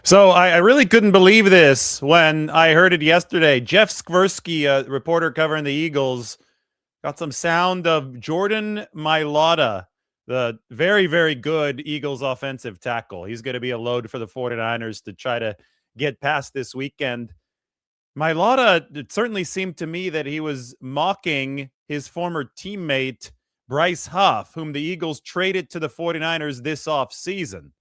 So I really couldn't believe this when I heard it yesterday. Jeff Skversky, a reporter covering the Eagles, got some sound of Jordan Myada, the very, very good Eagles offensive tackle. He's going to be a load for the 49ers to try to get past this weekend. Myada, it certainly seemed to me that he was mocking his former teammate, Bryce Huff, whom the Eagles traded to the 49ers this offseason.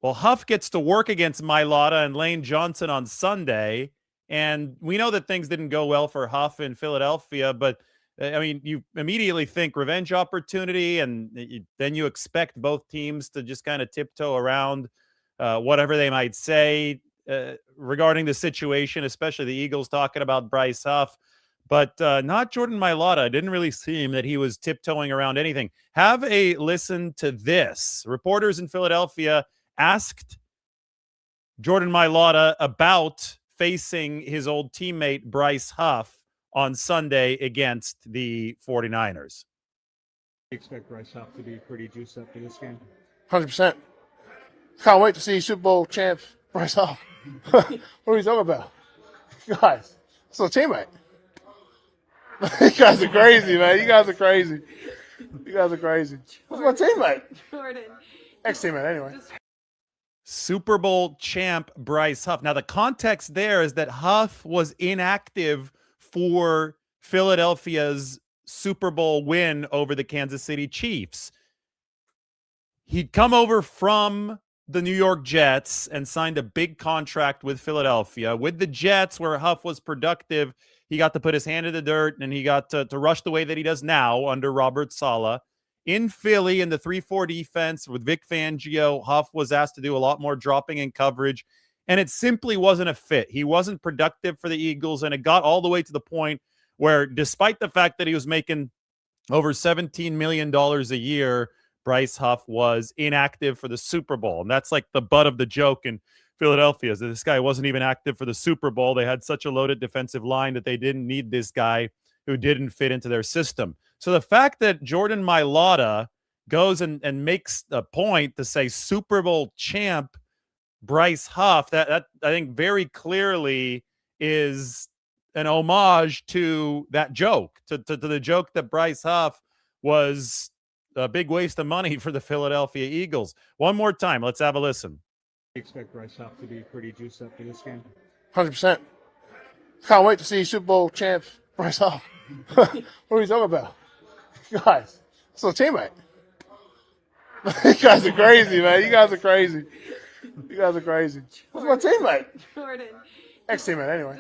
Well, Huff gets to work against Myada and Lane Johnson on Sunday, and we know that things didn't go well for Huff in Philadelphia, but I mean, you immediately think revenge opportunity, and then you expect both teams to just kind of tiptoe around whatever they might say regarding the situation, especially the Eagles talking about Bryce Huff, but not Jordan Myada. It didn't really seem that he was tiptoeing around anything. Have a listen to this. Reporters in Philadelphia asked Jordan Myada about facing his old teammate Bryce Huff on Sunday against the 49ers. You expect Bryce Huff to be pretty juiced up for this game? 100%. Can't wait to see Super Bowl champ Bryce Huff. What are you talking about? Guys, it's a teammate. You guys are crazy, man. You guys are crazy. You guys are crazy. What's my teammate? Jordan. Ex-teammate, anyway. Super Bowl champ Bryce Huff. Now, the context there is that Huff was inactive for Philadelphia's Super Bowl win over the Kansas City Chiefs. He'd come over from the New York Jets and signed a big contract with Philadelphia. With the Jets, where Huff was productive, he got to put his hand in the dirt and he got to rush the way that he does now under Robert Saleh. In Philly, in the 3-4 defense with Vic Fangio, Huff was asked to do a lot more dropping in coverage, and it simply wasn't a fit. He wasn't productive for the Eagles, and it got all the way to the point where, despite the fact that he was making over $17 million a year, Bryce Huff was inactive for the Super Bowl. And that's like the butt of the joke in Philadelphia, is that this guy wasn't even active for the Super Bowl. They had such a loaded defensive line that they didn't need this guy who didn't fit into their system. So the fact that Jordan Myada goes and makes a point to say Super Bowl champ Bryce Huff, that I think very clearly is an homage to that joke, to the joke that Bryce Huff was a big waste of money for the Philadelphia Eagles. One more time, let's have a listen. You expect Bryce Huff to be pretty juiced up for this game? 100%. Can't wait to see Super Bowl champ Bryce Huff. What are you talking about? Guys, it's a teammate. You guys are crazy, man. You guys are crazy. You guys are crazy. What's my teammate? Jordan. Ex-teammate, anyway.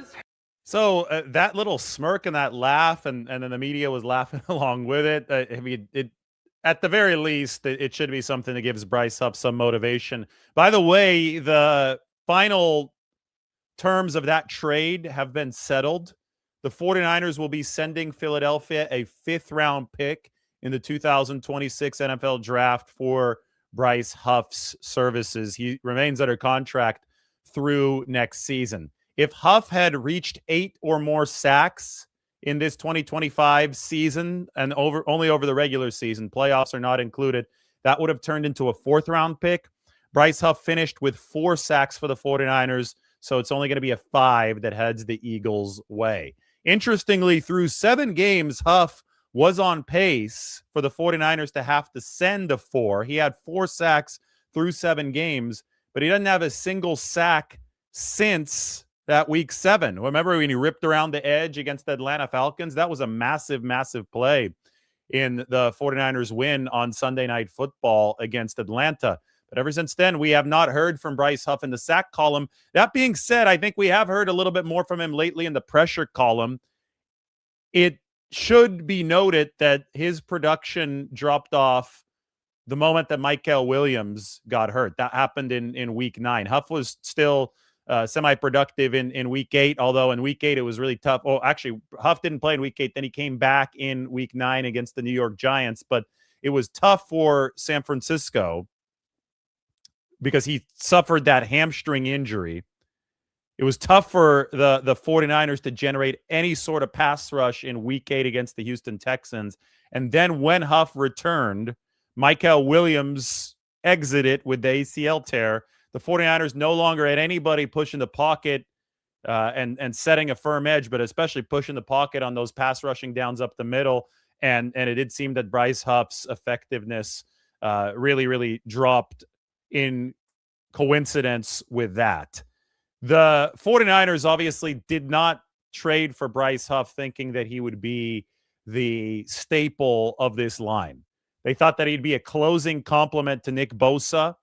So that little smirk and that laugh, and then the media was laughing along with it. I mean, at the very least, it should be something that gives Bryce Huff some motivation. By the way, the final terms of that trade have been settled. The 49ers will be sending Philadelphia a 5th-round pick in the 2026 NFL Draft for Bryce Huff's services. He remains under contract through next season. If Huff had reached 8 or more sacks in this 2025 season, and only over the regular season, playoffs are not included, that would have turned into a 4th-round pick. Bryce Huff finished with 4 sacks for the 49ers, so it's only going to be a 5 that heads the Eagles' way. Interestingly, through 7 games, Huff was on pace for the 49ers to have to send a 4. He had 4 sacks through 7 games, but he doesn't have a single sack since that week 7. Remember when he ripped around the edge against the Atlanta Falcons? That was a massive, massive play in the 49ers win on Sunday Night Football against Atlanta. But ever since then, we have not heard from Bryce Huff in the sack column. That being said, I think we have heard a little bit more from him lately in the pressure column. It should be noted that his production dropped off the moment that Mykel Williams got hurt. That happened in week 9. Huff was still semi-productive in week 8, although in week 8 it was really tough. Oh, actually, Huff didn't play in week 8. Then he came back in week 9 against the New York Giants. But it was tough for San Francisco because he suffered that hamstring injury. It was tough for the 49ers to generate any sort of pass rush in week 8 against the Houston Texans. And then when Huff returned, Mykel Williams exited with the ACL tear. The 49ers no longer had anybody pushing the pocket and setting a firm edge, but especially pushing the pocket on those pass rushing downs up the middle. And it did seem that Bryce Huff's effectiveness really dropped in coincidence with that. The 49ers obviously did not trade for Bryce Huff thinking that he would be the staple of this line. They thought that he'd be a closing complement to Nick Bosa.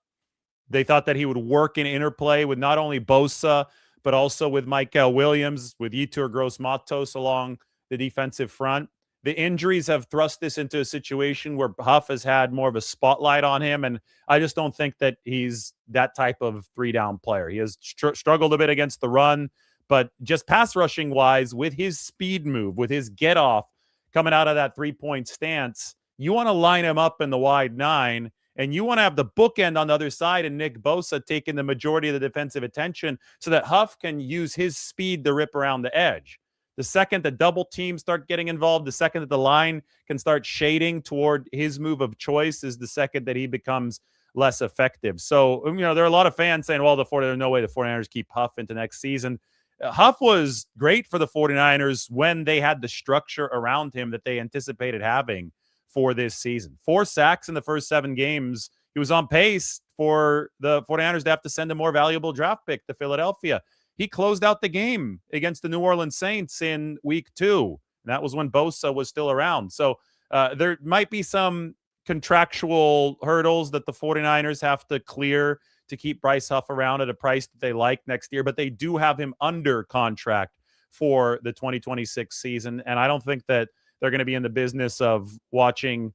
They thought that he would work in interplay with not only Bosa, but also with Michael Williams, with Yetur Gross-Matos along the defensive front. The injuries have thrust this into a situation where Huff has had more of a spotlight on him, and I just don't think that he's that type of three-down player. He has struggled a bit against the run, but just pass rushing wise, with his speed move, with his get off coming out of that three-point stance, you want to line him up in the wide nine, and you want to have the bookend on the other side and Nick Bosa taking the majority of the defensive attention so that Huff can use his speed to rip around the edge. The second the double teams start getting involved, the second that the line can start shading toward his move of choice is the second that he becomes less effective. So, there are a lot of fans saying, well, there's no way the 49ers keep Huff into next season. Huff was great for the 49ers when they had the structure around him that they anticipated having for this season. 4 sacks in the first 7 games. He was on pace for the 49ers to have to send a more valuable draft pick to Philadelphia. He closed out the game against the New Orleans Saints in week 2. And that was when Bosa was still around. So there might be some contractual hurdles that the 49ers have to clear to keep Bryce Huff around at a price that they like next year, but they do have him under contract for the 2026 season. And I don't think that they're going to be in the business of watching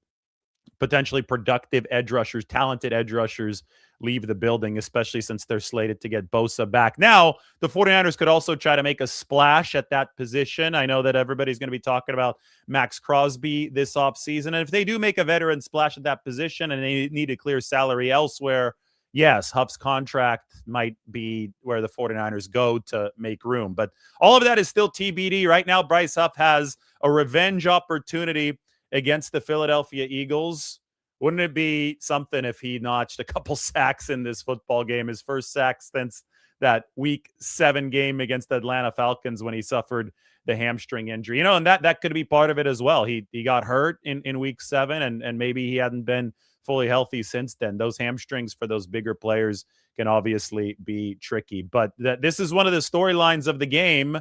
potentially productive edge rushers, talented edge rushers leave the building, especially since they're slated to get Bosa back. Now, the 49ers could also try to make a splash at that position. I know that everybody's going to be talking about Max Crosby this offseason. And if they do make a veteran splash at that position and they need to clear salary elsewhere, yes, Huff's contract might be where the 49ers go to make room. But all of that is still TBD. Right now, Bryce Huff has a revenge opportunity against the Philadelphia Eagles. Wouldn't it be something if he notched a couple sacks in this football game, his first sack since that week 7 game against the Atlanta Falcons when he suffered the hamstring injury? And that could be part of it as well. He got hurt in week 7 and maybe he hadn't been fully healthy since then. Those hamstrings for those bigger players can obviously be tricky. But this is one of the storylines of the game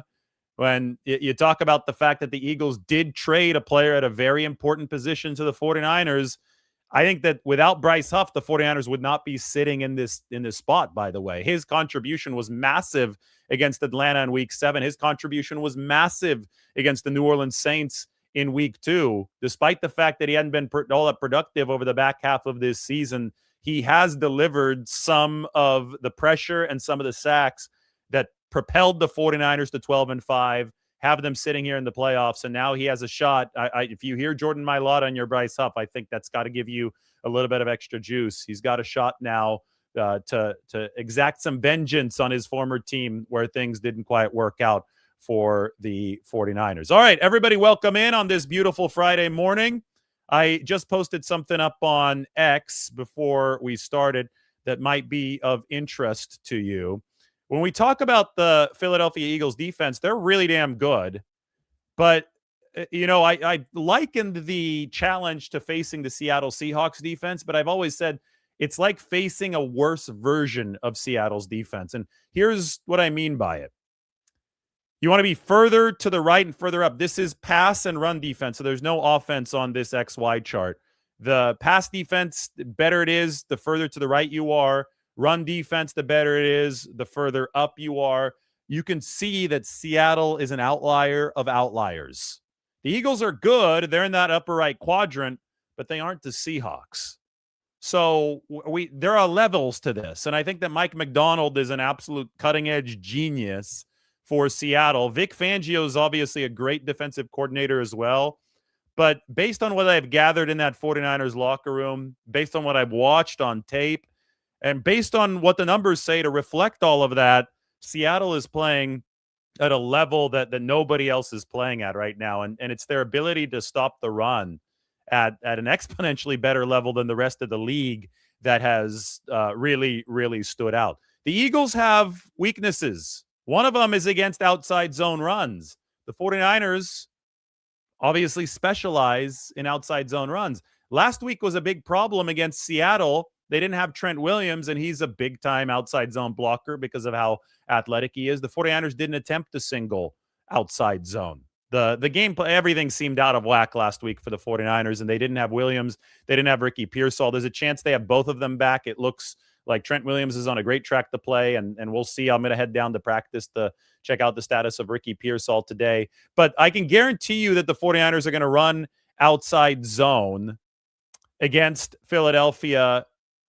when you talk about the fact that the Eagles did trade a player at a very important position to the 49ers. I think that without Bryce Huff, the 49ers would not be sitting in this spot, by the way. His contribution was massive against Atlanta in week 7. His contribution was massive against the New Orleans Saints in week 2. Despite the fact that he hadn't been all that productive over the back half of this season, he has delivered some of the pressure and some of the sacks that propelled the 49ers to 12-5, have them sitting here in the playoffs, and now he has a shot. If you hear Jordan Myada on your Bryce Huff, I think that's got to give you a little bit of extra juice. He's got a shot now to exact some vengeance on his former team where things didn't quite work out for the 49ers. All right, everybody, welcome in on this beautiful Friday morning. I just posted something up on X before we started that might be of interest to you. When we talk about the Philadelphia Eagles defense, they're really damn good. But, I likened the challenge to facing the Seattle Seahawks defense, but I've always said it's like facing a worse version of Seattle's defense. And here's what I mean by it. You want to be further to the right and further up. This is pass and run defense, so there's no offense on this XY chart. The pass defense, the better it is, the further to the right you are. Run defense, the better it is, the further up you are. You can see that Seattle is an outlier of outliers. The Eagles are good. They're in that upper right quadrant, but they aren't the Seahawks. So there are levels to this. And I think that Mike Macdonald is an absolute cutting-edge genius for Seattle. Vic Fangio is obviously a great defensive coordinator as well. But based on what I've gathered in that 49ers locker room, based on what I've watched on tape, and based on what the numbers say to reflect all of that, Seattle is playing at a level that nobody else is playing at right now. And it's their ability to stop the run at an exponentially better level than the rest of the league that has really, really stood out. The Eagles have weaknesses. One of them is against outside zone runs. The 49ers obviously specialize in outside zone runs. Last week was a big problem against Seattle. They didn't have Trent Williams, and he's a big-time outside zone blocker because of how athletic he is. The 49ers didn't attempt a single outside zone. The gameplay, everything seemed out of whack last week for the 49ers, and they didn't have Williams. They didn't have Ricky Pearsall. There's a chance they have both of them back. It looks like Trent Williams is on a great track to play, and we'll see. I'm going to head down to practice to check out the status of Ricky Pearsall today. But I can guarantee you that the 49ers are going to run outside zone against Philadelphia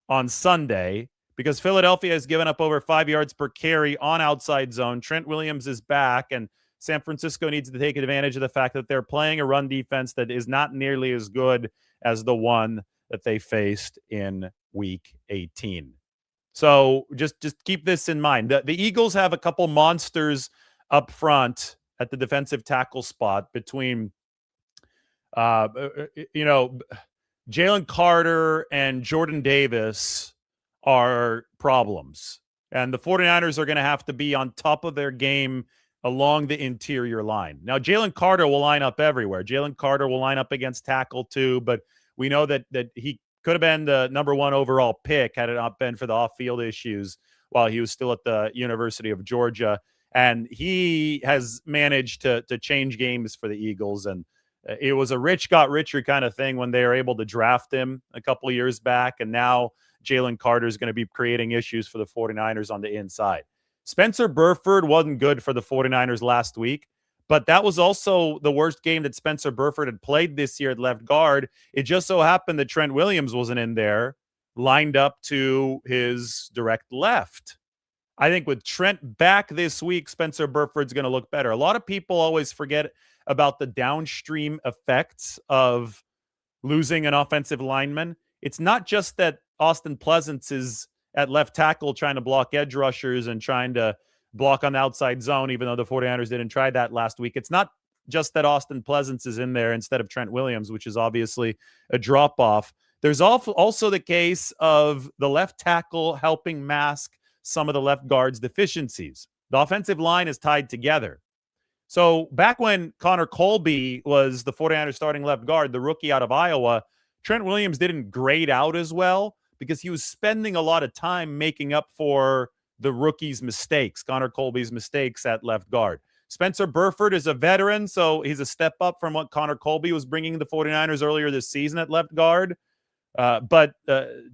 on Sunday, because Philadelphia has given up over 5 yards per carry on outside zone. Trent Williams is back, and San Francisco needs to take advantage of the fact that they're playing a run defense that is not nearly as good as the one that they faced in Week 18. So just keep this in mind. The Eagles have a couple monsters up front at the defensive tackle spot between, Jalen Carter and Jordan Davis are problems. And the 49ers are going to have to be on top of their game along the interior line. Now, Jalen Carter will line up everywhere. Jalen Carter will line up against tackle too, but we know that he could have been the number 1 overall pick had it not been for the off-field issues while he was still at the University of Georgia. And he has managed to change games for the Eagles. And it was a rich got richer kind of thing when they were able to draft him a couple of years back. And now Jalen Carter is going to be creating issues for the 49ers on the inside. Spencer Burford wasn't good for the 49ers last week, but that was also the worst game that Spencer Burford had played this year at left guard. It just so happened that Trent Williams wasn't in there, lined up to his direct left. I think with Trent back this week, Spencer Burford's going to look better. A lot of people always forget about the downstream effects of losing an offensive lineman. It's not just that Austin Pleasance is at left tackle trying to block edge rushers and trying to block on the outside zone, even though the 49ers didn't try that last week. It's not just that Austin Pleasance is in there instead of Trent Williams, which is obviously a drop-off. There's also the case of the left tackle helping mask some of the left guard's deficiencies. The offensive line is tied together. So back when Connor Colby was the 49ers starting left guard, the rookie out of Iowa, Trent Williams didn't grade out as well because he was spending a lot of time making up for the rookie's mistakes, Connor Colby's mistakes at left guard. Spencer Burford is a veteran, so he's a step up from what Connor Colby was bringing the 49ers earlier this season at left guard. But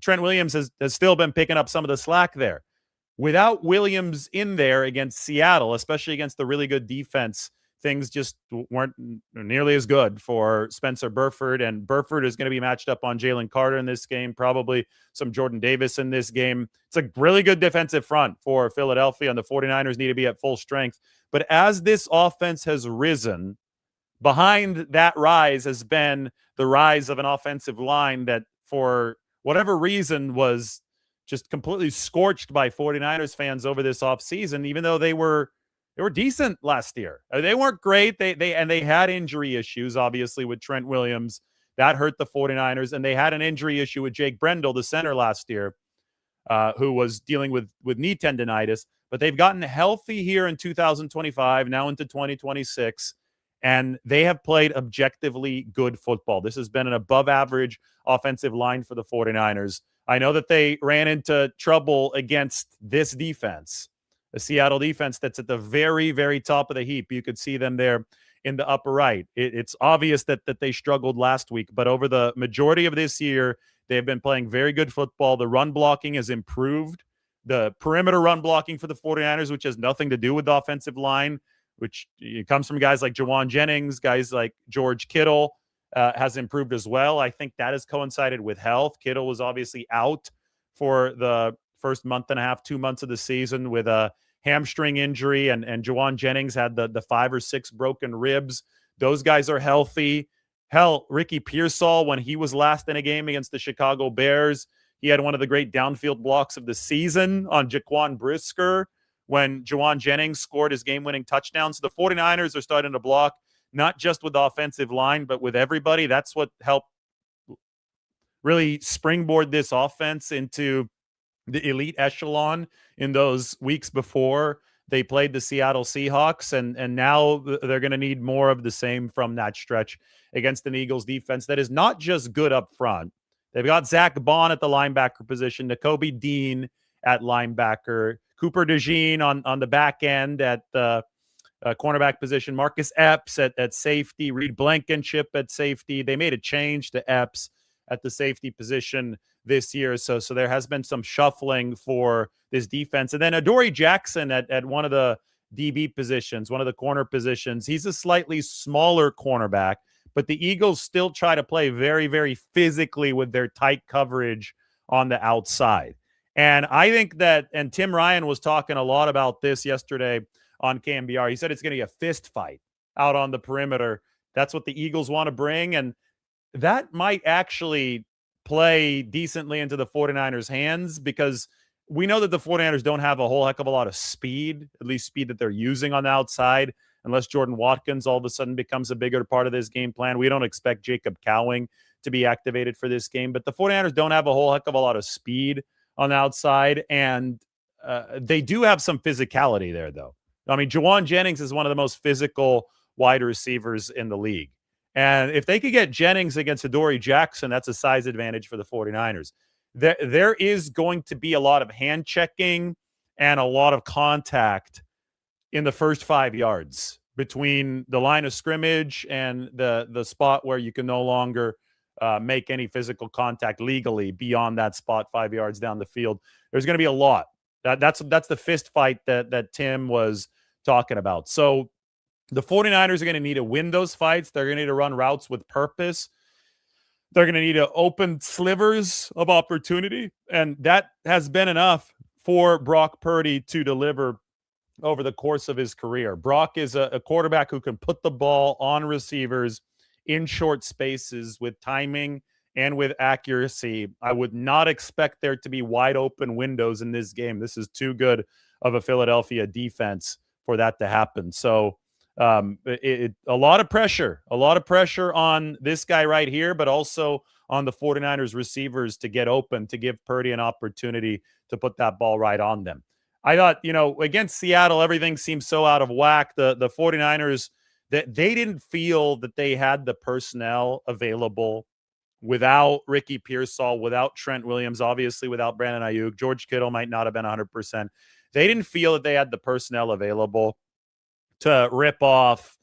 Trent Williams has still been picking up some of the slack there. Without Williams in there against Seattle, especially against the really good defense, things just weren't nearly as good for Spencer Burford. And Burford is going to be matched up on Jalen Carter in this game, probably some Jordan Davis in this game. It's a really good defensive front for Philadelphia, and the 49ers need to be at full strength. But as this offense has risen, behind that rise has been the rise of an offensive line that, for whatever reason, was just completely scorched by 49ers fans over this offseason, even though they were decent last year. They weren't great. They had injury issues, obviously, with Trent Williams. That hurt the 49ers. And they had an injury issue with Jake Brendel, the center last year, who was dealing with knee tendonitis. But they've gotten healthy here in 2025, now into 2026. And they have played objectively good football. This has been an above-average offensive line for the 49ers. I know that they ran into trouble against this defense, the Seattle defense that's at the very, very top of the heap. You could see them there in the upper right. It's obvious that they struggled last week, but over the majority of this year, they've been playing very good football. The run blocking has improved. The perimeter run blocking for the 49ers, which has nothing to do with the offensive line, which comes from guys like Jawan Jennings, guys like George Kittle, has improved as well. I think that has coincided with health. Kittle was obviously out for the first month and a half, 2 months of the season with a hamstring injury, and Jawan Jennings had the 5 or 6 broken ribs. Those guys are healthy. Hell, Ricky Pearsall, when he was last in a game against the Chicago Bears, he had one of the great downfield blocks of the season on Jaquan Brisker when Jawan Jennings scored his game-winning touchdown. So the 49ers are starting to block not just with the offensive line, but with everybody. That's what helped really springboard this offense into the elite echelon in those weeks before they played the Seattle Seahawks, and now they're going to need more of the same from that stretch against an Eagles defense that is not just good up front. They've got Zach Bond at the linebacker position, Nakobe Dean at linebacker, Cooper DeJean on the back end at the cornerback position, Marcus Epps at safety, Reed Blankenship at safety. They made a change to Epps at the safety position this year. So there has been some shuffling for this defense. And then Adoree Jackson at one of the DB positions, one of the corner positions. He's a slightly smaller cornerback, but the Eagles still try to play very, very physically with their tight coverage on the outside. And I think that, and Tim Ryan was talking a lot about this yesterday on KMBR. He said it's going to be a fist fight out on the perimeter. That's what the Eagles want to bring. And that might actually play decently into the 49ers' hands, because we know that the 49ers don't have a whole heck of a lot of speed, at least speed that they're using on the outside, unless Jordan Watkins all of a sudden becomes a bigger part of this game plan. We don't expect Jacob Cowing to be activated for this game, but the 49ers don't have a whole heck of a lot of speed on the outside, and they do have some physicality there, though. I mean, Jawan Jennings is one of the most physical wide receivers in the league. And if they could get Jennings against Adoree Jackson, that's a size advantage for the 49ers. There is going to be a lot of hand checking and a lot of contact in the first 5 yards between the line of scrimmage and the spot where you can no longer make any physical contact legally beyond that spot 5 yards down the field. There's going to be a lot. That's the fist fight that Tim was talking about. So the 49ers are going to need to win those fights. They're going to need to run routes with purpose. They're going to need to open slivers of opportunity. And that has been enough for Brock Purdy to deliver over the course of his career. Brock is a quarterback who can put the ball on receivers in short spaces with timing and with accuracy. I would not expect there to be wide open windows in this game. This is too good of a Philadelphia defense for that to happen. So a lot of pressure on this guy right here, but also on the 49ers receivers to get open, to give Purdy an opportunity to put that ball right on them. I thought, against Seattle, everything seemed so out of whack. The 49ers, that they didn't feel that they had the personnel available without Ricky Pearsall, without Trent Williams, obviously without Brandon Ayuk. George Kittle might not have been 100%. They didn't feel that they had the personnel available to rip off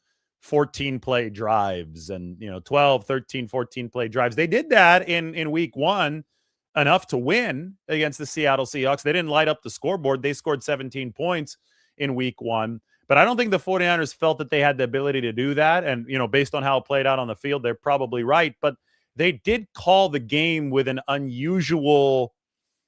14-play drives and 12, 13, 14-play drives. They did that in week one, enough to win against the Seattle Seahawks. They didn't light up the scoreboard. They scored 17 points in week one. But I don't think the 49ers felt that they had the ability to do that. And, based on how it played out on the field, they're probably right. But they did call the game with an unusual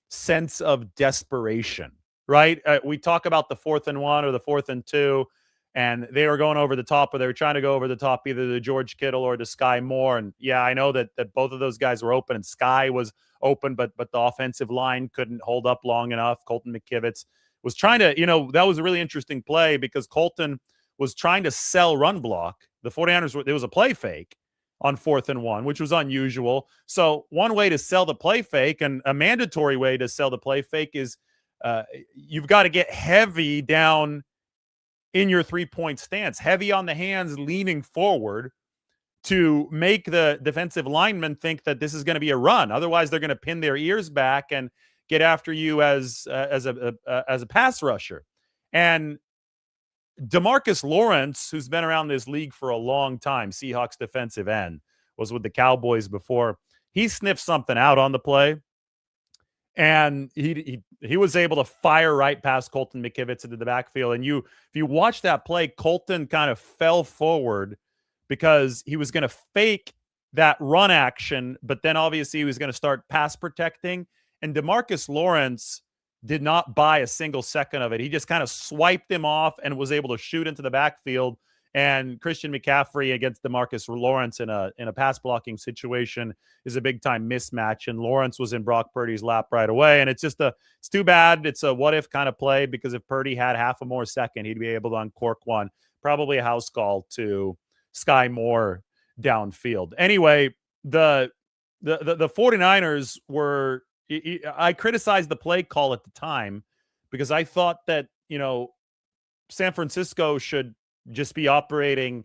sense of desperation, right? We talk about the 4th and 1 or the 4th and 2, and they were going over the top, or they were trying to go over the top, either to George Kittle or to Sky Moore. And yeah, I know that both of those guys were open, and Sky was open, but the offensive line couldn't hold up long enough. Colton McKivitz was trying to, that was a really interesting play, because Colton was trying to sell run block. The 49ers, there was a play fake on 4th and 1, which was unusual. So one way to sell the play fake, and a mandatory way to sell the play fake, is you've got to get heavy down in your 3-point stance, heavy on the hands, leaning forward, to make the defensive linemen think that this is going to be a run. Otherwise, they're going to pin their ears back and get after you as a pass rusher. And DeMarcus Lawrence, who's been around this league for a long time, Seahawks defensive end, was with the Cowboys before. He sniffed something out on the play, and he was able to fire right past Colton McKivitz into the backfield. And if you watch that play, Colton kind of fell forward because he was going to fake that run action, but then obviously he was going to start pass protecting. And DeMarcus Lawrence did not buy a single second of it. He just kind of swiped him off and was able to shoot into the backfield. And Christian McCaffrey against DeMarcus Lawrence in a pass blocking situation is a big time mismatch. And Lawrence was in Brock Purdy's lap right away. And it's too bad. It's a what if kind of play, because if Purdy had half a more second, he'd be able to uncork one. Probably a house call to Sky Moore downfield. Anyway, the the 49ers were, I criticized the play call at the time because I thought that, San Francisco should just be operating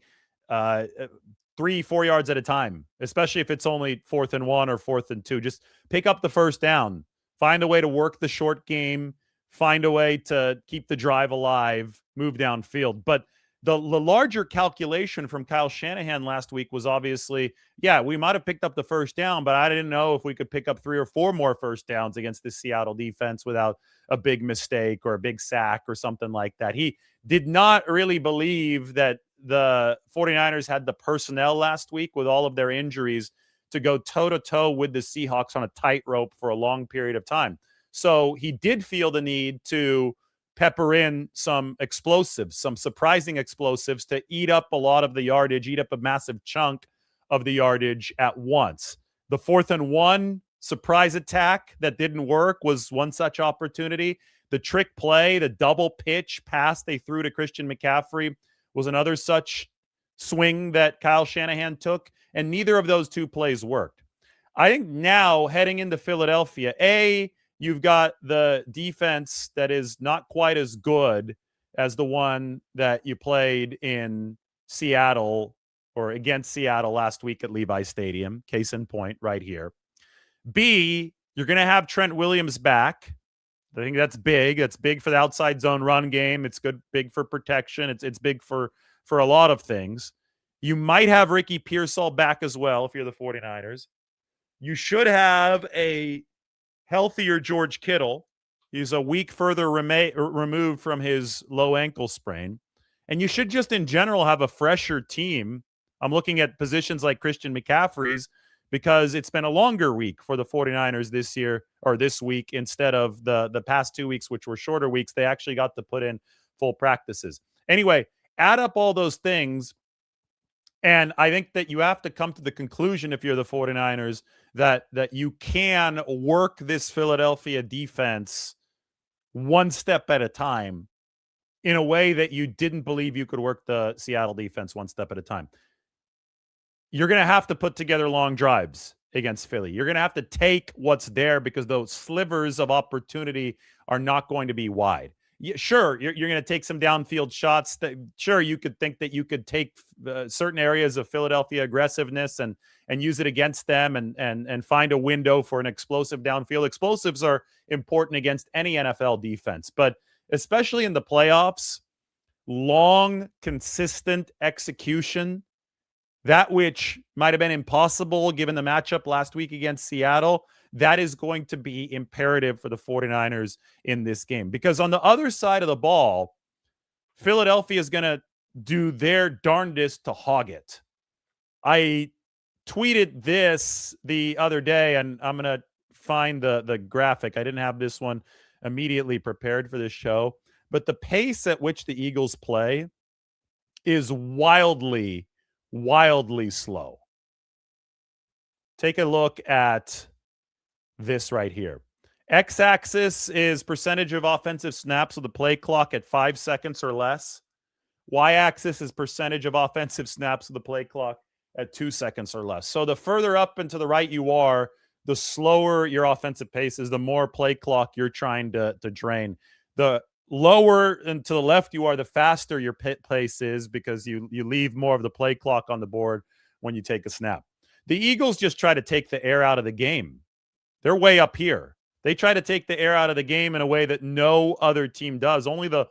3-4 yards at a time, especially if it's only 4th and 1 or 4th and 2. Just pick up the first down, find a way to work the short game, find a way to keep the drive alive, move downfield. But the larger calculation from Kyle Shanahan last week was obviously, yeah, we might have picked up the first down, but I didn't know if we could pick up 3 or 4 more first downs against the Seattle defense without a big mistake or a big sack or something like that. He did not really believe that the 49ers had the personnel last week with all of their injuries to go toe-to-toe with the Seahawks on a tightrope for a long period of time. So he did feel the need to pepper in some explosives, some surprising explosives to eat up a lot of the yardage, eat up a massive chunk of the yardage at once. The 4th and 1 surprise attack that didn't work was one such opportunity. The trick play, the double pitch pass they threw to Christian McCaffrey was another such swing that Kyle Shanahan took, and neither of those 2 plays worked. I think now heading into Philadelphia, you've got the defense that is not quite as good as the one that you played in Seattle or against Seattle last week at Levi Stadium. Case in point right here. B, you're going to have Trent Williams back. I think that's big. It's big for the outside zone run game. It's big for protection. It's big for a lot of things. You might have Ricky Pearsall back as well if you're the 49ers. You should have a healthier George Kittle. He's a week further removed from his low ankle sprain. And you should just in general have a fresher team. I'm looking at positions like Christian McCaffrey's because it's been a longer week for the 49ers this year or this week instead of the past 2 weeks, which were shorter weeks. They actually got to put in full practices. Anyway, add up all those things. And I think that you have to come to the conclusion, if you're the 49ers, that you can work this Philadelphia defense one step at a time in a way that you didn't believe you could work the Seattle defense one step at a time. You're going to have to put together long drives against Philly. You're going to have to take what's there because those slivers of opportunity are not going to be wide. Sure, you're going to take some downfield shots. Sure, you could think that you could take certain areas of Philadelphia aggressiveness and use it against them and find a window for an explosive downfield. Explosives are important against any NFL defense, but especially in the playoffs, long, consistent execution, that which might have been impossible given the matchup last week against Seattle, that is going to be imperative for the 49ers in this game. Because on the other side of the ball, Philadelphia is going to do their darndest to hog it. I tweeted this the other day, and I'm going to find the graphic. I didn't have this one immediately prepared for this show, but the pace at which the Eagles play is wildly slow. Take a look at this right here. X-axis is percentage of offensive snaps with the play clock at 5 seconds or less. Y-axis is percentage of offensive snaps with the play clock at 2 seconds or less. So the further up and to the right you are, the slower your offensive pace is, the more play clock you're trying to drain. The lower and to the left you are, the faster your pace is because you leave more of the play clock on the board when you take a snap. The Eagles just try to take the air out of the game. They're way up here. They try to take the air out of the game in a way that no other team does. Only the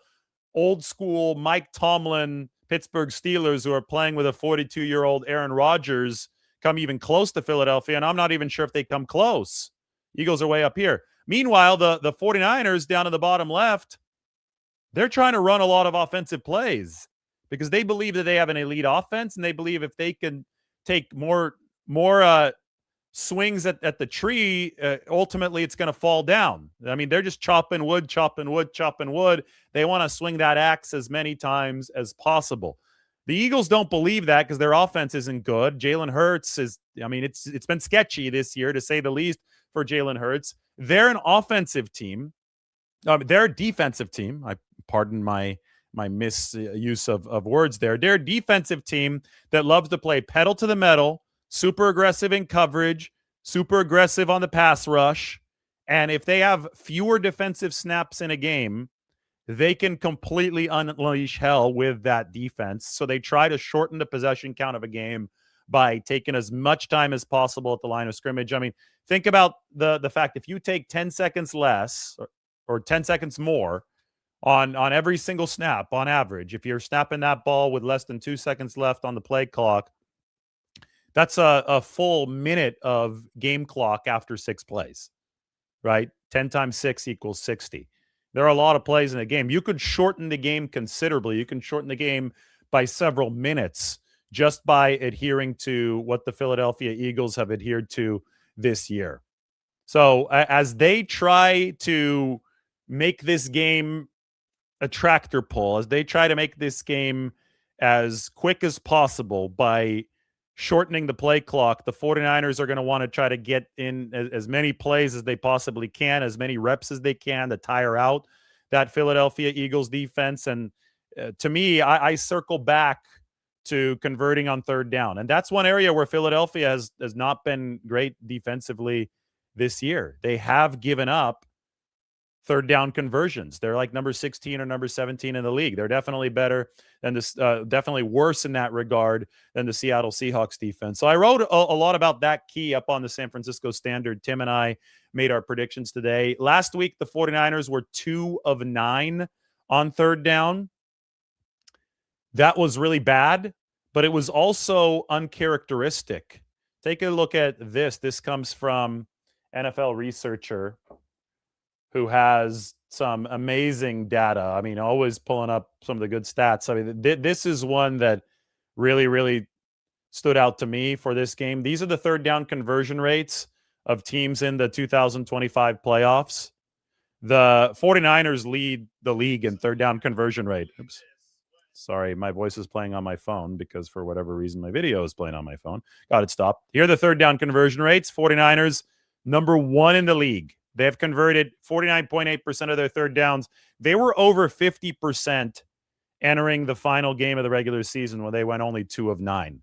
old school Mike Tomlin Pittsburgh Steelers, who are playing with a 42-year-old Aaron Rodgers, come even close to Philadelphia, and I'm not even sure if they come close. Eagles are way up here. Meanwhile, the 49ers down in the bottom left, they're trying to run a lot of offensive plays because they believe that they have an elite offense, and they believe if they can take more swings at the tree, ultimately it's going to fall down. I mean, they're just chopping wood. They want to swing that axe as many times as possible. The Eagles don't believe that because their offense isn't good. Jalen Hurts is, I mean, it's been sketchy this year, to say the least, for Jalen Hurts. They're an offensive team. They're a defensive team. I pardon my misuse of words there. They're a defensive team that loves to play pedal to the metal, super aggressive in coverage, super aggressive on the pass rush, and if they have fewer defensive snaps in a game, they can completely unleash hell with that defense. So they try to shorten the possession count of a game by taking as much time as possible at the line of scrimmage. I mean, think about the fact if you take 10 seconds less or 10 seconds more on every single snap on average, if you're snapping that ball with less than 2 seconds left on the play clock, that's a full minute of game clock after 6 plays, right? 10 times 6 equals 60. There are a lot of plays in a game. You could shorten the game considerably. You can shorten the game by several minutes just by adhering to what the Philadelphia Eagles have adhered to this year. So as they try to make this game a tractor pull, as they try to make this game as quick as possible by shortening the play clock, the 49ers are going to want to try to get in as many plays as they possibly can, as many reps as they can to tire out that Philadelphia Eagles defense. And to me, I circle back to converting on third down. And that's one area where Philadelphia has not been great defensively this year. They have given up third down conversions. They're like number 16 or number 17 in the league. They're definitely better than this, definitely worse in that regard than the Seattle Seahawks defense. So I wrote a lot about that key up on the San Francisco Standard. Tim and I made our predictions today. Last week, the 49ers were 2 of 9 on third down. That was really bad, but it was also uncharacteristic. Take a look at this. This comes from NFL researcher who has some amazing data. I mean, always pulling up some of the good stats. I mean, this is one that really, really stood out to me for this game. These are the third down conversion rates of teams in the 2025 playoffs. The 49ers lead the league in third down conversion rate. Oops. Sorry, my voice is playing on my phone because for whatever reason my video is playing on my phone. Got it stopped. Here are the third down conversion rates. 49ers, number 1 in the league. They have converted 49.8% of their third downs. They were over 50% entering the final game of the regular season when they went only 2 of 9.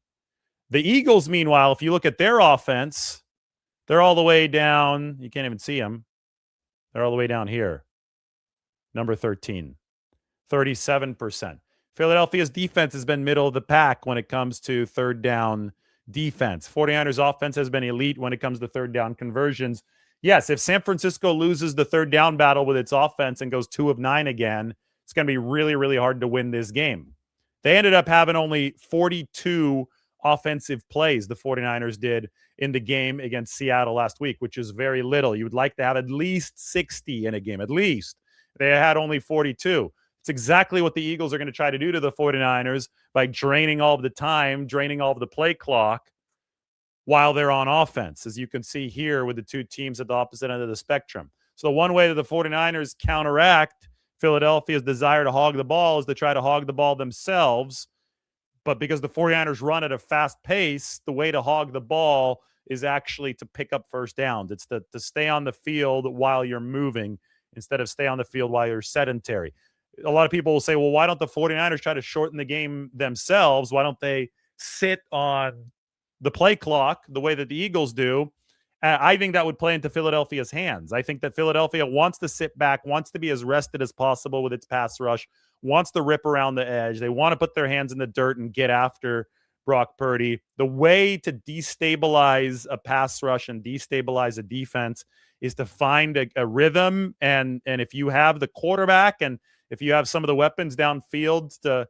The Eagles, meanwhile, if you look at their offense, they're all the way down. You can't even see them. They're all the way down here. Number 13, 37%. Philadelphia's defense has been middle of the pack when it comes to third down defense. 49ers offense has been elite when it comes to third down conversions. Yes, if San Francisco loses the third down battle with its offense and goes 2 of 9 again, it's going to be really, really hard to win this game. They ended up having only 42 offensive plays, the 49ers did in the game against Seattle last week, which is very little. You would like to have at least 60 in a game, at least. They had only 42. It's exactly what the Eagles are going to try to do to the 49ers by draining all of the time, draining all of the play clock while they're on offense, as you can see here with the two teams at the opposite end of the spectrum. So the one way that the 49ers counteract Philadelphia's desire to hog the ball is to try to hog the ball themselves. But because the 49ers run at a fast pace, the way to hog the ball is actually to pick up first downs. It's to stay on the field while you're moving instead of stay on the field while you're sedentary. A lot of people will say, well, why don't the 49ers try to shorten the game themselves? Why don't they sit on the play clock the way that the Eagles do? I think that would play into Philadelphia's hands. I think that Philadelphia wants to sit back, wants to be as rested as possible with its pass rush, wants to rip around the edge. They want to put their hands in the dirt and get after Brock Purdy. The way to destabilize a pass rush and destabilize a defense is to find a rhythm. And if you have the quarterback and if you have some of the weapons downfield to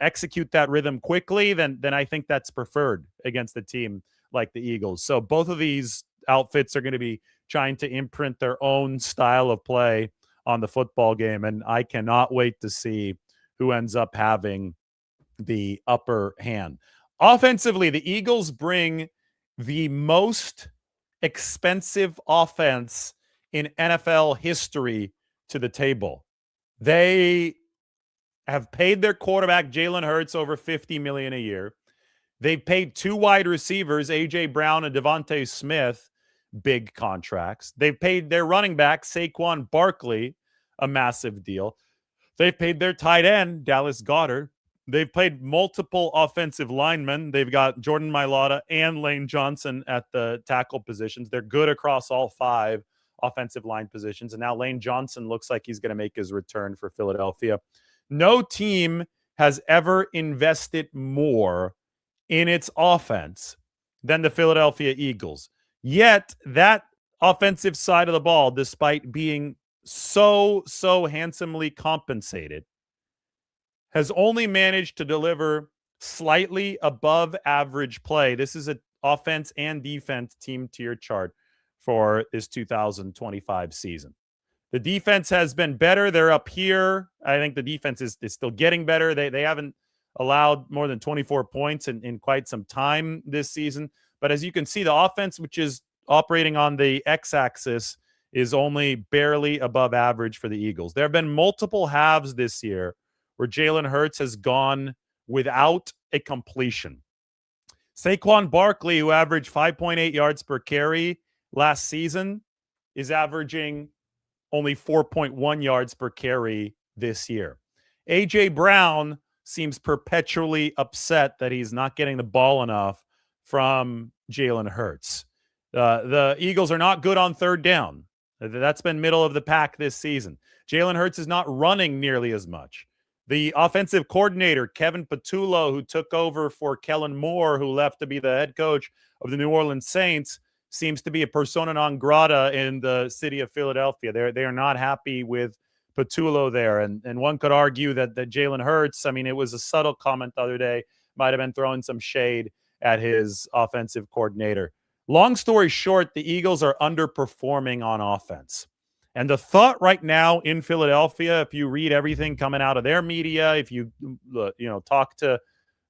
execute that rhythm quickly, then I think that's preferred against a team like the Eagles. So both of these outfits are going to be trying to imprint their own style of play on the football game, and I cannot wait to see who ends up having the upper hand. Offensively, the Eagles bring the most expensive offense in NFL history to the table. They have paid their quarterback Jalen Hurts over $50 million a year. They've paid 2 wide receivers, A.J. Brown and Devontae Smith, big contracts. They've paid their running back, Saquon Barkley, a massive deal. They've paid their tight end, Dallas Goedert, They've played multiple offensive linemen. They've got Jordan Myada and Lane Johnson at the tackle positions. They're good across all 5 offensive line positions. And now Lane Johnson looks like he's going to make his return for Philadelphia. No team has ever invested more in its offense than the Philadelphia Eagles. Yet that offensive side of the ball, despite being so handsomely compensated, has only managed to deliver slightly above average play. This is an offense and defense team tier chart for this 2025 season. The defense has been better. They're up here. I think the defense is still getting better. They haven't allowed more than 24 points in quite some time this season. But as you can see, the offense, which is operating on the x-axis, is only barely above average for the Eagles. There have been multiple halves this year where Jalen Hurts has gone without a completion. Saquon Barkley, who averaged 5.8 yards per carry last season, is averaging only 4.1 yards per carry this year. A.J. Brown seems perpetually upset that he's not getting the ball enough from Jalen Hurts. The Eagles are not good on third down. That's been middle of the pack this season. Jalen Hurts is not running nearly as much. The offensive coordinator, Kevin Patullo, who took over for Kellen Moore, who left to be the head coach of the New Orleans Saints, seems to be a persona non grata in the city of Philadelphia. They are not happy with Patullo there. And one could argue that Jalen Hurts, I mean, it was a subtle comment the other day, might have been throwing some shade at his offensive coordinator. Long story short, the Eagles are underperforming on offense. And the thought right now in Philadelphia, if you read everything coming out of their media, if you talk to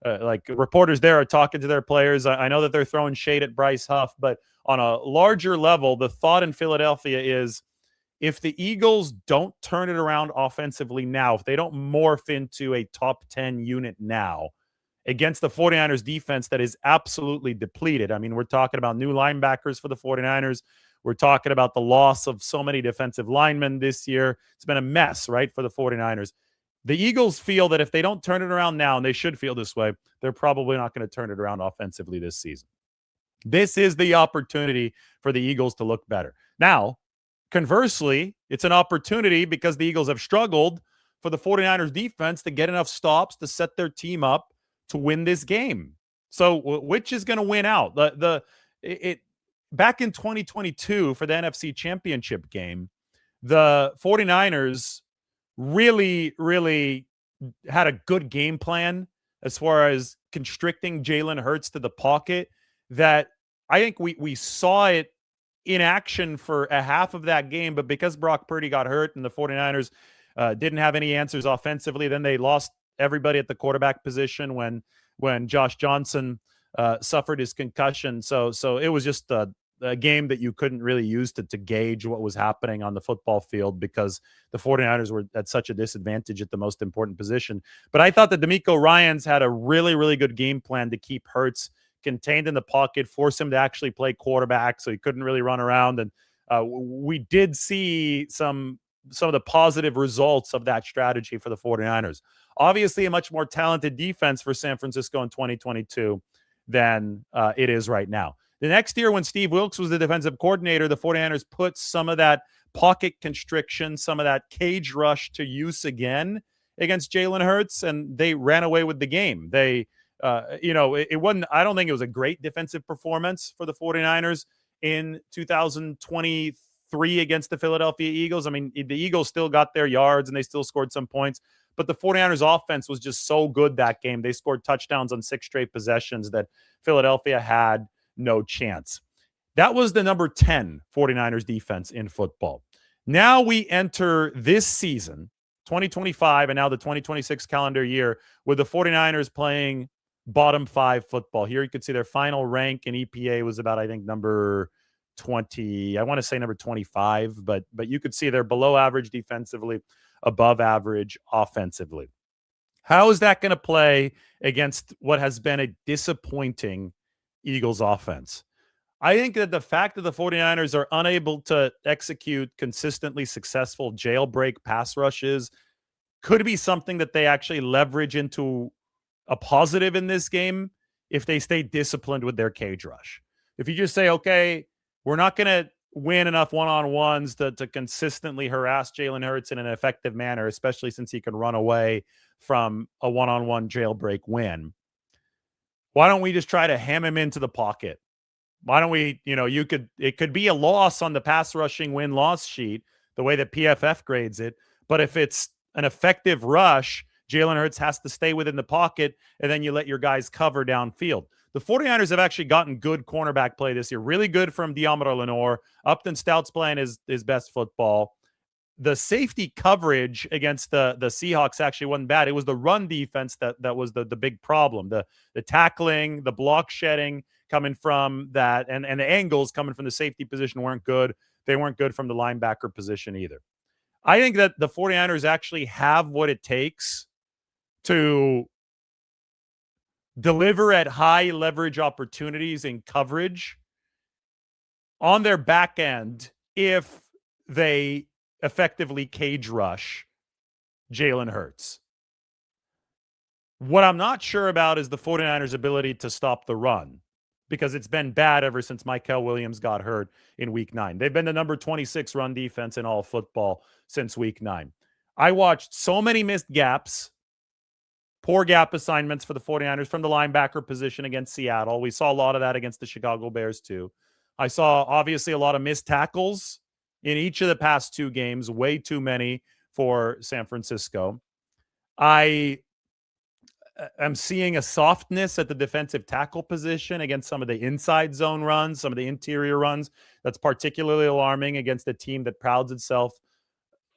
like reporters there are talking to their players, I know that they're throwing shade at Bryce Huff, but on a larger level, the thought in Philadelphia is if the Eagles don't turn it around offensively now, if they don't morph into a top 10 unit now against the 49ers defense that is absolutely depleted. I mean, we're talking about new linebackers for the 49ers. We're talking about the loss of so many defensive linemen this year. It's been a mess, right, for the 49ers. The Eagles feel that if they don't turn it around now, and they should feel this way, they're probably not going to turn it around offensively this season. This is the opportunity for the Eagles to look better. Now, conversely, it's an opportunity because the Eagles have struggled for the 49ers defense to get enough stops to set their team up to win this game. So which is going to win out? Back in 2022 for the NFC Championship game, the 49ers really had a good game plan as far as constricting Jalen Hurts to the pocket that I think we saw it in action for a half of that game, but because Brock Purdy got hurt and the 49ers didn't have any answers offensively, then they lost everybody at the quarterback position when Josh Johnson suffered his concussion. So it was just a game that you couldn't really use to gauge what was happening on the football field because the 49ers were at such a disadvantage at the most important position. But I thought that DeMeco Ryans had a really good game plan to keep Hurts contained in the pocket, force him to actually play quarterback so he couldn't really run around. And we did see some of the positive results of that strategy for the 49ers. Obviously, a much more talented defense for San Francisco in 2022 than it is right now. The next year when Steve Wilks was the defensive coordinator, the 49ers put some of that pocket constriction, some of that cage rush to use again against Jalen Hurts, and they ran away with the game. They, it wasn't, I don't think it was a great defensive performance for the 49ers in 2023 against the Philadelphia Eagles. I mean, the Eagles still got their yards and they still scored some points, but the 49ers offense was just so good that game. They scored touchdowns on 6 straight possessions that Philadelphia had no chance. That was the number 10 49ers defense in football. Now we enter this season, 2025, and now the 2026 calendar year with the 49ers playing bottom 5 football. Here you could see their final rank in EPA was about, I think, number 20. I want to say number 25, but you could see they're below average defensively, above average offensively. How is that going to play against what has been a disappointing Eagles offense? I think that the fact that the 49ers are unable to execute consistently successful jailbreak pass rushes could be something that they actually leverage into a positive in this game if they stay disciplined with their cage rush. If you just say, okay, we're not going to win enough one-on-ones to consistently harass Jalen Hurts in an effective manner, especially since he can run away from a one-on-one jailbreak win. Why don't we just try to ham him into the pocket? Why don't we, it could be a loss on the pass rushing win-loss sheet, the way that PFF grades it. But if it's an effective rush, Jalen Hurts has to stay within the pocket, and then you let your guys cover downfield. The 49ers have actually gotten good cornerback play this year. Really good from Deommodore Lenoir. Upton Stout's playing his best football. The safety coverage against the Seahawks actually wasn't bad. It was the run defense that was the big problem. The tackling, the block shedding coming from that, and the angles coming from the safety position weren't good. They weren't good from the linebacker position either. I think that the 49ers actually have what it takes to deliver at high leverage opportunities in coverage on their back end if they effectively cage rush Jalen Hurts. What I'm not sure about is the 49ers' ability to stop the run, because it's been bad ever since Mykel Williams got hurt in week 9. They've been the number 26 run defense in all football since week 9. I watched so many missed gaps, poor gap assignments for the 49ers from the linebacker position against Seattle. We saw a lot of that against the Chicago Bears too. I saw obviously a lot of missed tackles in each of the past 2 games, way too many for San Francisco. I am seeing a softness at the defensive tackle position against some of the inside zone runs, some of the interior runs. That's particularly alarming against a team that prouds itself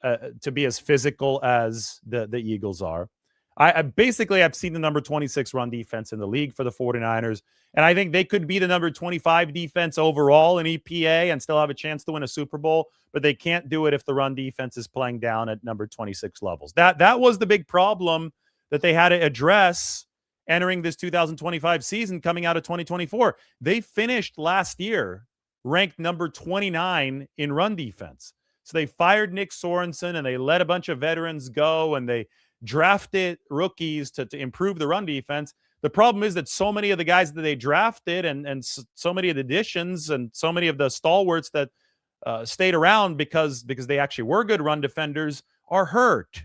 to be as physical as the Eagles are. I've seen the number 26 run defense in the league for the 49ers, and I think they could be the number 25 defense overall in EPA and still have a chance to win a Super Bowl, but they can't do it if the run defense is playing down at number 26 levels. That was the big problem that they had to address entering this 2025 season coming out of 2024. They finished last year ranked number 29 in run defense. So they fired Nick Sorensen and they let a bunch of veterans go and they drafted rookies to improve the run defense. The problem is that so many of the guys that they drafted and so many of the additions and so many of the stalwarts that stayed around because they actually were good run defenders are hurt,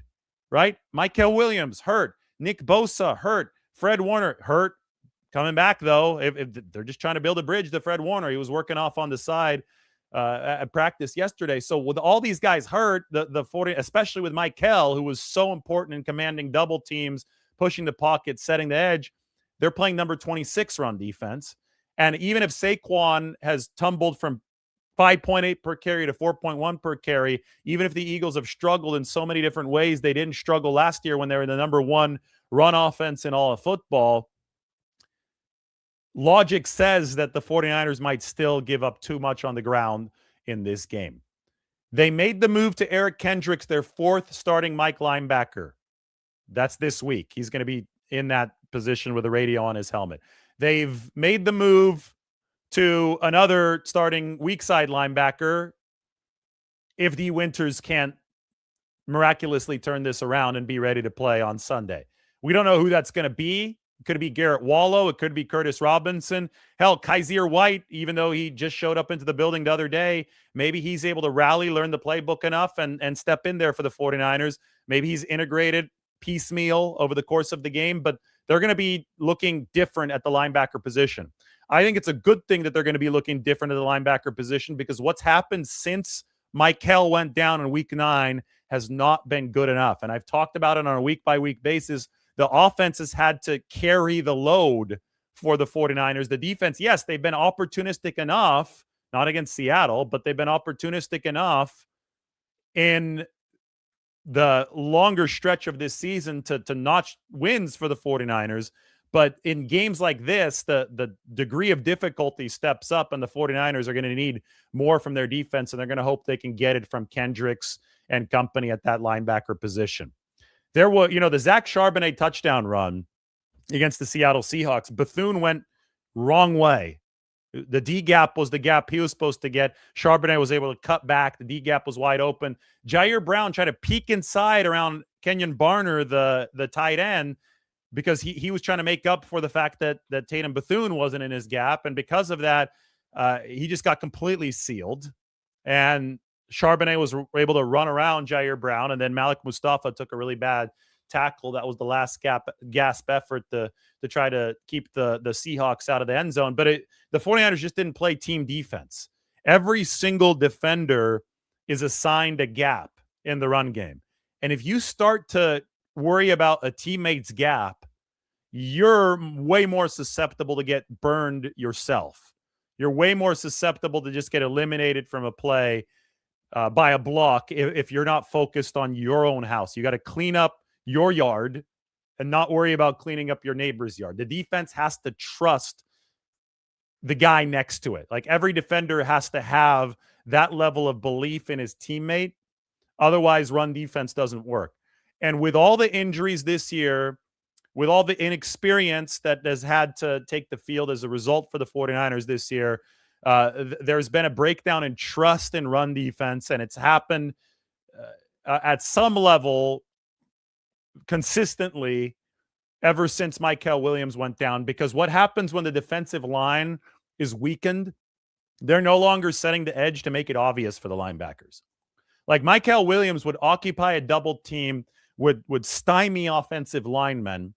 right? Mykel Williams, hurt. Nick Bosa, hurt. Fred Warner, hurt. Coming back, though, if they're just trying to build a bridge to Fred Warner. He was working off on the side at practice yesterday. So with all these guys hurt, the 40, especially with Mykel, who was so important in commanding double teams, pushing the pocket, setting the edge, they're playing number 26 run defense. And even if Saquon has tumbled from 5.8 per carry to 4.1 per carry, even if the Eagles have struggled in so many different ways, they didn't struggle last year when they were the number 1 run offense in all of football. Logic says that the 49ers might still give up too much on the ground in this game. They made the move to Eric Kendricks, their 4th starting Mike linebacker. That's this week. He's going to be in that position with a radio on his helmet. They've made the move to another starting weak side linebacker if D. Winters can't miraculously turn this around and be ready to play on Sunday. We don't know who that's going to be. It could be Garrett Wallow. It could be Curtis Robinson. Hell, Kaiser White, even though he just showed up into the building the other day, maybe he's able to rally, learn the playbook enough and step in there for the 49ers. Maybe he's integrated piecemeal over the course of the game, but they're going to be looking different at the linebacker position. I think it's a good thing that they're going to be looking different at the linebacker position because what's happened since Mykel went down in week 9 has not been good enough. And I've talked about it on a week-by-week basis. The offense has had to carry the load for the 49ers. The defense, yes, they've been opportunistic enough, not against Seattle, but they've been opportunistic enough in the longer stretch of this season to notch wins for the 49ers. But in games like this, the degree of difficulty steps up, and the 49ers are going to need more from their defense, and they're going to hope they can get it from Kendricks and company at that linebacker position. There was, the Zach Charbonnet touchdown run against the Seattle Seahawks. Bethune went wrong way. The D gap was the gap he was supposed to get. Charbonnet was able to cut back. The D gap was wide open. Jair Brown tried to peek inside around Kenyon Barner, the tight end. because he was trying to make up for the fact that Tatum Bethune wasn't in his gap, and because of that, he just got completely sealed. And Charbonnet was able to run around Jair Brown, and then Malik Mustafa took a really bad tackle. That was the last gasp effort to try to keep the Seahawks out of the end zone. But the 49ers just didn't play team defense. Every single defender is assigned a gap in the run game. And if you start to worry about a teammate's gap, you're way more susceptible to get burned yourself. You're way more susceptible to just get eliminated from a play by a block if you're not focused on your own house. You got to clean up your yard and not worry about cleaning up your neighbor's yard. The defense has to trust the guy next to it. Like, every defender has to have that level of belief in his teammate. Otherwise, run defense doesn't work. And with all the injuries this year, with all the inexperience that has had to take the field as a result for the 49ers this year, there's been a breakdown in trust in run defense, and it's happened at some level consistently ever since Mykel Williams went down. Because what happens when the defensive line is weakened, they're no longer setting the edge to make it obvious for the linebackers. Like, Mykel Williams would occupy a double team, would stymie offensive linemen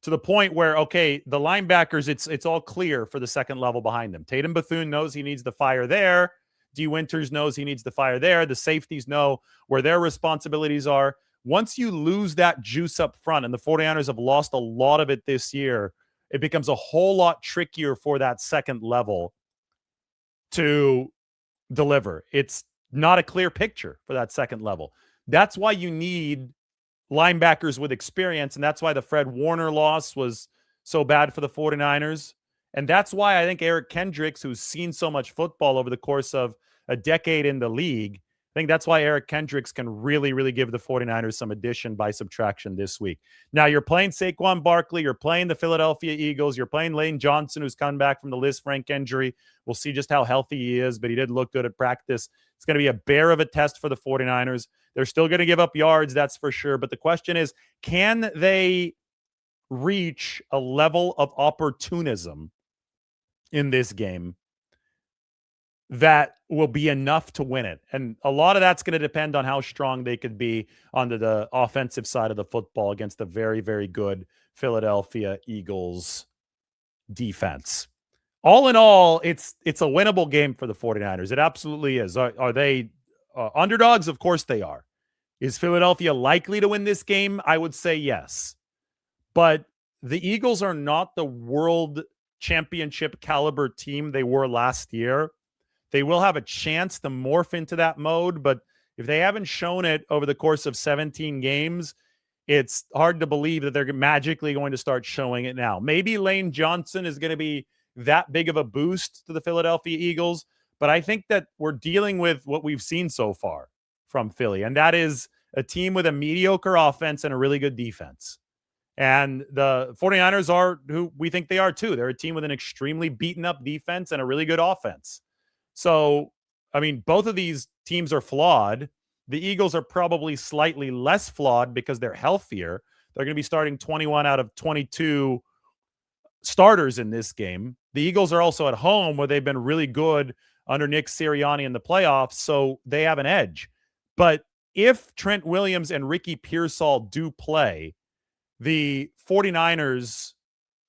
to the point where, okay, the linebackers, it's all clear for the second level behind them. Tatum Bethune knows he needs the fire there. D. Winters knows he needs the fire there. The safeties know where their responsibilities are. Once you lose that juice up front, and the 49ers have lost a lot of it this year, it becomes a whole lot trickier for that second level to deliver. It's not a clear picture for that second level. That's why you need linebackers with experience, and that's why the Fred Warner loss was so bad for the 49ers. And that's why I think Eric Kendricks, who's seen so much football over the course of a decade in the league, I think that's why Eric Kendricks can really, really give the 49ers some addition by subtraction this week. Now, you're playing Saquon Barkley, you're playing the Philadelphia Eagles, you're playing Lane Johnson, who's coming back from the Liz Frank injury. We'll see just how healthy he is, but he did look good at practice. It's going to be a bear of a test for the 49ers. They're still going to give up yards, that's for sure. But the question is, can they reach a level of opportunism in this game that will be enough to win it? And a lot of that's going to depend on how strong they could be on the offensive side of the football against the very, very good Philadelphia Eagles defense. All in all, it's a winnable game for the 49ers. It absolutely is. Are they underdogs? Of course they are. Is Philadelphia likely to win this game? I would say yes. But the Eagles are not the world championship caliber team they were last year. They will have a chance to morph into that mode, but if they haven't shown it over the course of 17 games, it's hard to believe that they're magically going to start showing it now. Maybe Lane Johnson is going to be that big of a boost to the Philadelphia Eagles, but I think that we're dealing with what we've seen so far from Philly, and that is a team with a mediocre offense and a really good defense. And the 49ers are who we think they are too. They're a team with an extremely beaten up defense and a really good offense. So, I mean, both of these teams are flawed. The Eagles are probably slightly less flawed because they're healthier. They're going to be starting 21 out of 22 starters in this game. The Eagles are also at home, where they've been really good under Nick Sirianni in the playoffs, so they have an edge. But if Trent Williams and Ricky Pearsall do play, the 49ers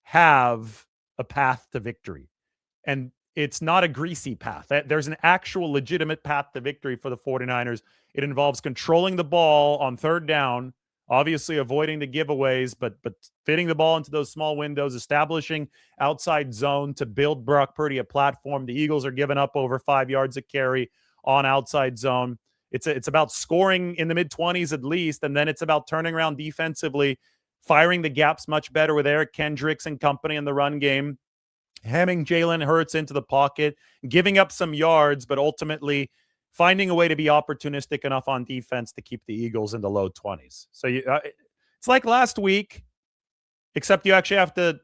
have a path to victory. And it's not a greasy path. There's an actual legitimate path to victory for the 49ers. It involves controlling the ball on third down, obviously avoiding the giveaways, but fitting the ball into those small windows, establishing outside zone to build Brock Purdy a platform. The Eagles are giving up over 5 yards a carry on outside zone. It's about scoring in the mid-20s at least, and then it's about turning around defensively, firing the gaps much better with Eric Kendricks and company in the run game, hemming Jalen Hurts into the pocket, giving up some yards, but ultimately finding a way to be opportunistic enough on defense to keep the Eagles in the low 20s. So it's like last week, except you actually have to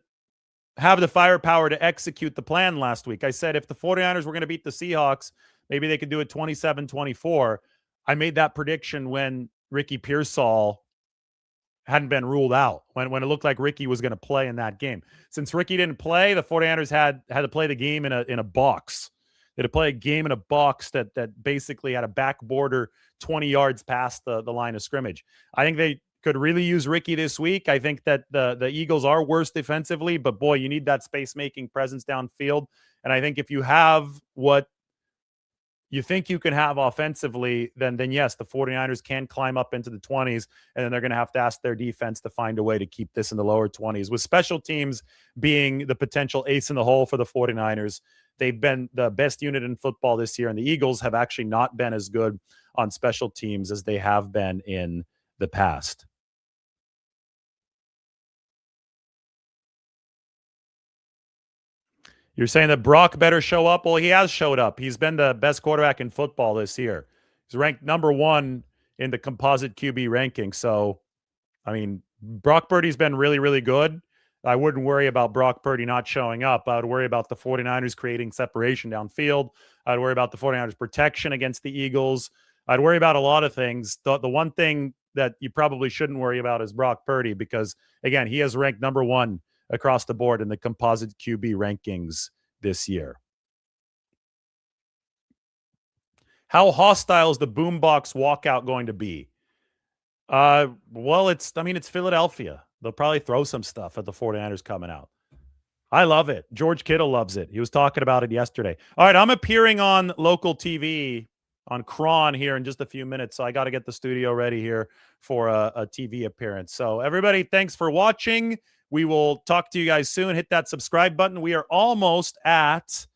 have the firepower to execute the plan last week. I said if the 49ers were going to beat the Seahawks, maybe they could do it 27-24. I made that prediction when Ricky Pearsall hadn't been ruled out when it looked like Ricky was going to play in that game. Since Ricky didn't play, the 49ers had to play the game in a box. They had to play a game in a box that basically had a back border 20 yards past the line of scrimmage. I think they could really use Ricky this week. I think that the Eagles are worse defensively, but boy, you need that space-making presence downfield. And I think if you have what you think you can have offensively, then yes, the 49ers can climb up into the 20s, and then they're going to have to ask their defense to find a way to keep this in the lower 20s. With special teams being the potential ace in the hole for the 49ers, they've been the best unit in football this year, and the Eagles have actually not been as good on special teams as they have been in the past. You're saying that Brock better show up? Well, he has showed up. He's been the best quarterback in football this year. He's ranked number 1 in the composite QB ranking. So, I mean, Brock Purdy's been really, really good. I wouldn't worry about Brock Purdy not showing up. I would worry about the 49ers creating separation downfield. I'd worry about the 49ers protection against the Eagles. I'd worry about a lot of things. The one thing that you probably shouldn't worry about is Brock Purdy because, again, he has ranked number 1 across the board in the composite QB rankings this year. How hostile is the boombox walkout going to be? Well, it's Philadelphia. They'll probably throw some stuff at the 49ers coming out. I love it. George Kittle loves it. He was talking about it yesterday. All right, I'm appearing on local TV on Cron here in just a few minutes, so I got to get the studio ready here for a TV appearance. So everybody, thanks for watching. We will talk to you guys soon. Hit that subscribe button. We are almost at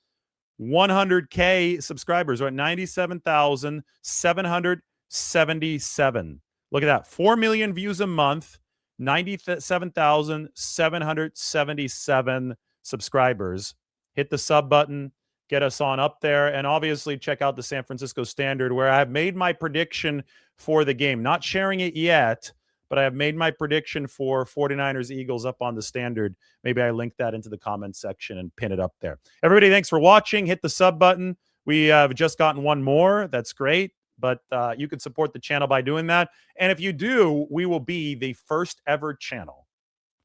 100K subscribers. We're at 97,777. Look at that. 4 million views a month, 97,777 subscribers. Hit the sub button. Get us on up there. And obviously check out the San Francisco Standard where I have made my prediction for the game. Not sharing it yet, but I have made my prediction for 49ers Eagles up on the Standard. Maybe I link that into the comments section and pin it up there. Everybody, thanks for watching. Hit the sub button. We have just gotten one more. That's great. But you can support the channel by doing that. And if you do, we will be the first ever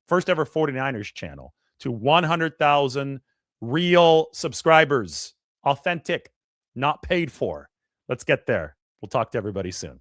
49ers channel to 100,000 real subscribers. Authentic, not paid for. Let's get there. We'll talk to everybody soon.